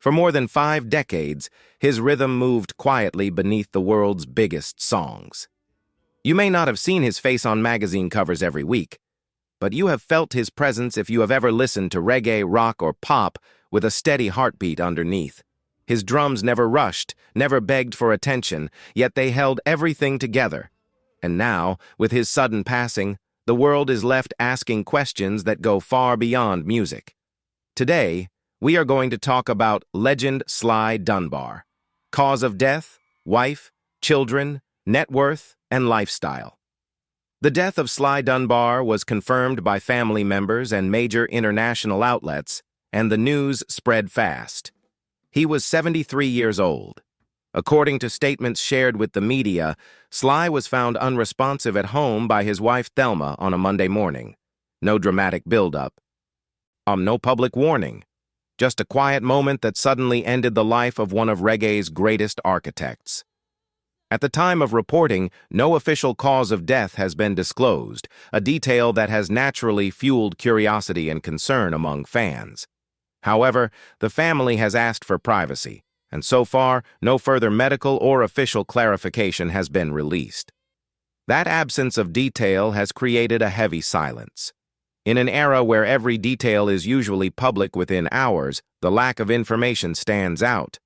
For more than 5 decades, his rhythm moved quietly beneath the world's biggest songs. You may not have seen his face on magazine covers every week, but you have felt his presence if you have ever listened to reggae, rock, or pop with a steady heartbeat underneath. His drums never rushed, never begged for attention, yet they held everything together. And now, with his sudden passing, the world is left asking questions that go far beyond music. Today, we are going to talk about legend Sly Dunbar. Cause of death, wife, children, net worth, and lifestyle. The death of Sly Dunbar was confirmed by family members and major international outlets, and the news spread fast. He was 73 years old. According to statements shared with the media, Sly was found unresponsive at home by his wife Thelma on a Monday morning. No dramatic build-up. No public warning. Just a quiet moment that suddenly ended the life of one of reggae's greatest architects. At the time of reporting, no official cause of death has been disclosed, a detail that has naturally fueled curiosity and concern among fans. However, the family has asked for privacy, and so far, no further medical or official clarification has been released. That absence of detail has created a heavy silence. In an era where every detail is usually public within hours, the lack of information stands out.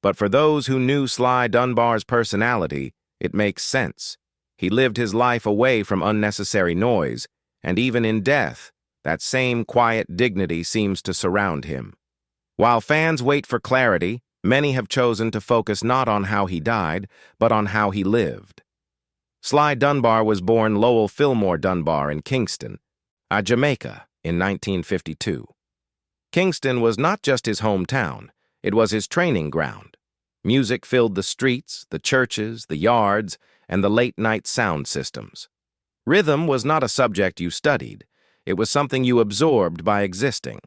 But for those who knew Sly Dunbar's personality, it makes sense. He lived his life away from unnecessary noise, and even in death, that same quiet dignity seems to surround him. While fans wait for clarity, many have chosen to focus not on how he died, but on how he lived. Sly Dunbar was born Lowell Fillmore Dunbar in Kingston, Jamaica, in 1952. Kingston was not just his hometown, it was his training ground. Music filled the streets, the churches, the yards, and the late-night sound systems. Rhythm was not a subject you studied, it was something you absorbed by existing.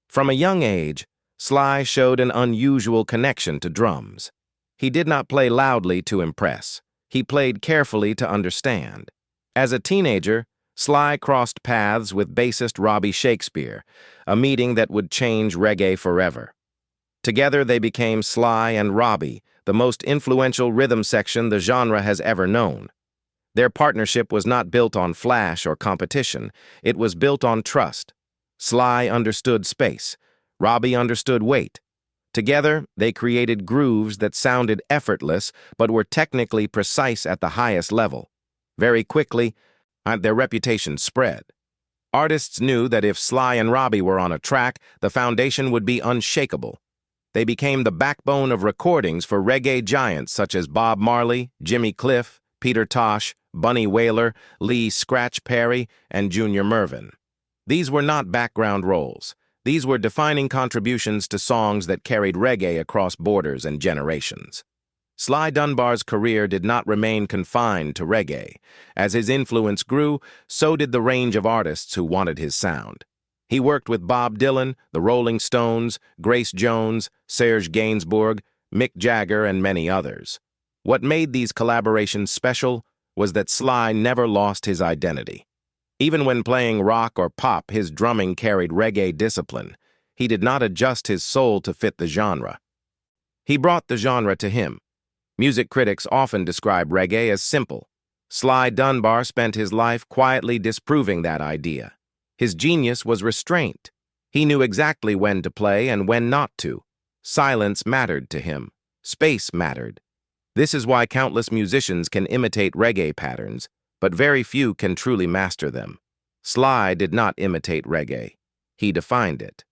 From a young age, Sly showed an unusual connection to drums. He did not play loudly to impress. He played carefully to understand. As a teenager, Sly crossed paths with bassist Robbie Shakespeare, a meeting that would change reggae forever. Together they became Sly and Robbie, the most influential rhythm section the genre has ever known. Their partnership was not built on flash or competition, it was built on trust. Sly understood space, Robbie understood weight. Together, they created grooves that sounded effortless but were technically precise at the highest level. Very quickly, their reputation spread. Artists knew that if Sly and Robbie were on a track, the foundation would be unshakable. They became the backbone of recordings for reggae giants such as Bob Marley, Jimmy Cliff, Peter Tosh, Bunny Wailer, Lee Scratch Perry, and Junior Murvin. These were not background roles. These were defining contributions to songs that carried reggae across borders and generations. Sly Dunbar's career did not remain confined to reggae. As his influence grew, so did the range of artists who wanted his sound. He worked with Bob Dylan, the Rolling Stones, Grace Jones, Serge Gainsbourg, Mick Jagger, and many others. What made these collaborations special was that Sly never lost his identity. Even when playing rock or pop, his drumming carried reggae discipline. He did not adjust his soul to fit the genre. He brought the genre to him. Music critics often describe reggae as simple. Sly Dunbar spent his life quietly disproving that idea. His genius was restraint. He knew exactly when to play and when not to. Silence mattered to him. Space mattered. This is why countless musicians can imitate reggae patterns, but very few can truly master them. Sly did not imitate reggae. He defined it.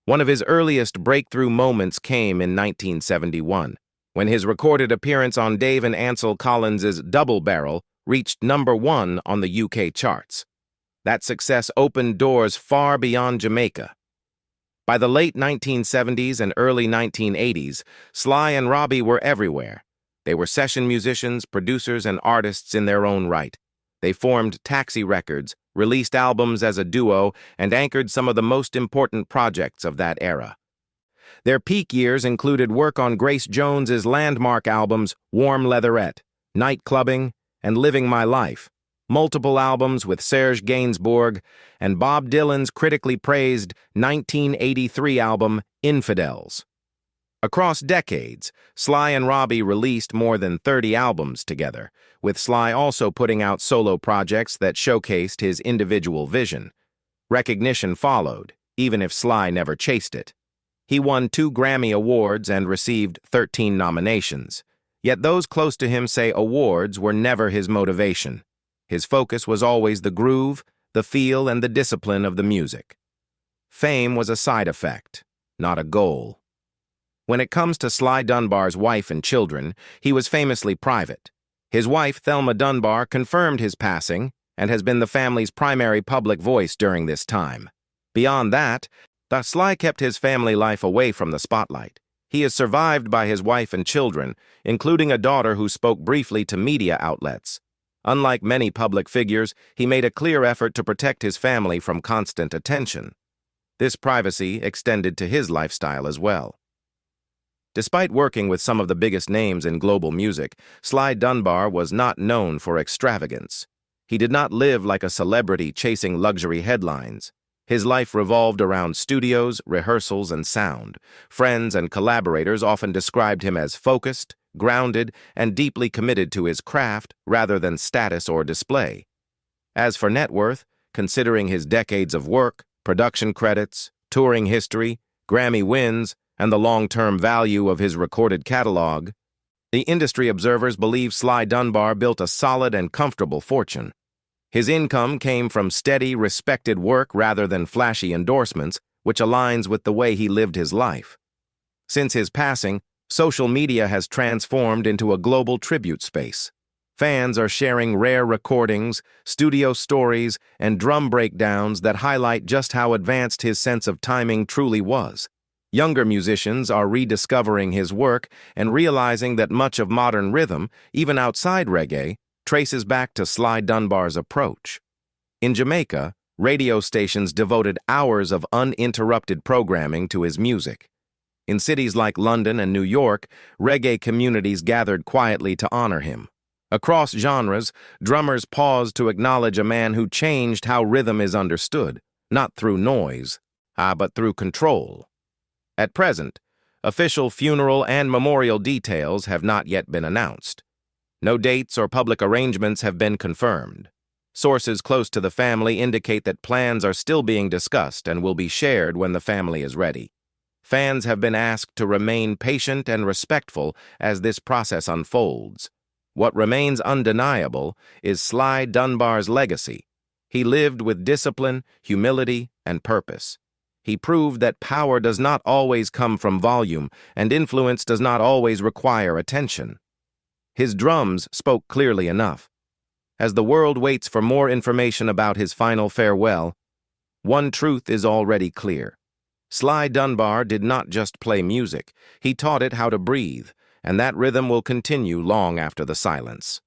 One of his earliest breakthrough moments came in 1971, when his recorded appearance on Dave and Ansel Collins's Double Barrel reached #1 on the UK charts. That success opened doors far beyond Jamaica. By the late 1970s and early 1980s, Sly and Robbie were everywhere. They were session musicians, producers, and artists in their own right. They formed Taxi Records, released albums as a duo, and anchored some of the most important projects of that era. Their peak years included work on Grace Jones's landmark albums Warm Leatherette, Night Clubbing, and Living My Life, multiple albums with Serge Gainsbourg, and Bob Dylan's critically praised 1983 album Infidels. Across decades, Sly and Robbie released more than 30 albums together, with Sly also putting out solo projects that showcased his individual vision. Recognition followed, even if Sly never chased it. He won 2 Grammy Awards and received 13 nominations. Yet those close to him say awards were never his motivation. His focus was always the groove, the feel, and the discipline of the music. Fame was a side effect, not a goal. When it comes to Sly Dunbar's wife and children, he was famously private. His wife, Thelma Dunbar, confirmed his passing and has been the family's primary public voice during this time. Beyond that, Sly kept his family life away from the spotlight. He is survived by his wife and children, including a daughter who spoke briefly to media outlets. Unlike many public figures, he made a clear effort to protect his family from constant attention. This privacy extended to his lifestyle as well. Despite working with some of the biggest names in global music, Sly Dunbar was not known for extravagance. He did not live like a celebrity chasing luxury headlines. His life revolved around studios, rehearsals, and sound. Friends and collaborators often described him as focused, grounded, and deeply committed to his craft rather than status or display. As for net worth, considering his decades of work, production credits, touring history, Grammy wins, and the long-term value of his recorded catalog, the industry observers believe Sly Dunbar built a solid and comfortable fortune. His income came from steady, respected work rather than flashy endorsements, which aligns with the way he lived his life. Since his passing, social media has transformed into a global tribute space. Fans are sharing rare recordings, studio stories, and drum breakdowns that highlight just how advanced his sense of timing truly was. Younger musicians are rediscovering his work and realizing that much of modern rhythm, even outside reggae, traces back to Sly Dunbar's approach. In Jamaica, radio stations devoted hours of uninterrupted programming to his music. In cities like London and New York, reggae communities gathered quietly to honor him. Across genres, drummers paused to acknowledge a man who changed how rhythm is understood, not through noise, but through control. At present, official funeral and memorial details have not yet been announced. No dates or public arrangements have been confirmed. Sources close to the family indicate that plans are still being discussed and will be shared when the family is ready. Fans have been asked to remain patient and respectful as this process unfolds. What remains undeniable is Sly Dunbar's legacy. He lived with discipline, humility, and purpose. He proved that power does not always come from volume, and influence does not always require attention. His drums spoke clearly enough. As the world waits for more information about his final farewell, one truth is already clear. Sly Dunbar did not just play music, he taught it how to breathe, and that rhythm will continue long after the silence.